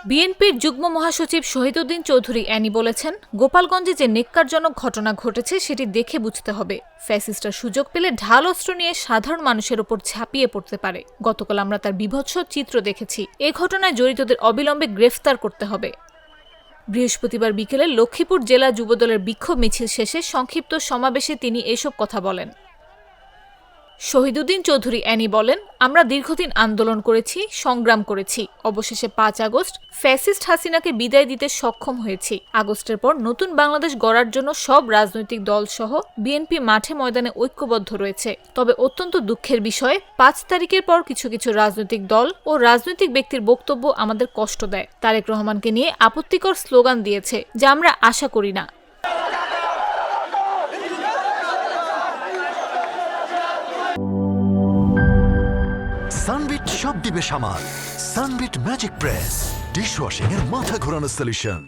বিএনপির যুগ্ম মহাসচিব শহীদুদ্দীন চৌধুরী অ্যানি বলেছেন, গোপালগঞ্জে যে নেক্কারজনক ঘটনা ঘটেছে সেটি দেখে বুঝতে হবে। ফ্যাসিস্টরা সুযোগ পেলে ঢাল অস্ত্র নিয়ে সাধারণ মানুষের ওপর ঝাঁপিয়ে পড়তে পারে। গতকাল আমরা তার বীভৎস চিত্র দেখেছি। এ ঘটনায় জড়িতদের অবিলম্বে গ্রেফতার করতে হবে। বৃহস্পতিবার বিকেলে লক্ষ্মীপুর জেলা যুবদলের বিক্ষোভ মিছিল শেষে সংক্ষিপ্ত সমাবেশে তিনি এসব কথা বলেন। শহীদুদ্দীন চৌধুরী অ্যানি বলেন, আমরা দীর্ঘদিন আন্দোলন করেছি, সংগ্রাম করেছি। অবশেষে ৫ আগস্ট ফ্যাসিস্ট হাসিনাকে বিদায় দিতে সক্ষম হয়েছি। আগস্টের পর নতুন বাংলাদেশ গড়ার জন্য সব রাজনৈতিক দলসহ বিএনপি মাঠে ময়দানে ঐক্যবদ্ধ রয়েছে। তবে অত্যন্ত দুঃখের বিষয়, ৫ তারিখের পর কিছু কিছু রাজনৈতিক দল ও রাজনৈতিক ব্যক্তির বক্তব্য আমাদের কষ্ট দেয়। তারেক রহমানকে নিয়ে আপত্তিকর স্লোগান দিয়েছে, যা আমরা আশা করি না। সানবিট সব দিবে সামাল। সানবিট ম্যাজিক প্রেস ডিশওয়াশিং এর মাথা ঘোরানো সলিউশন।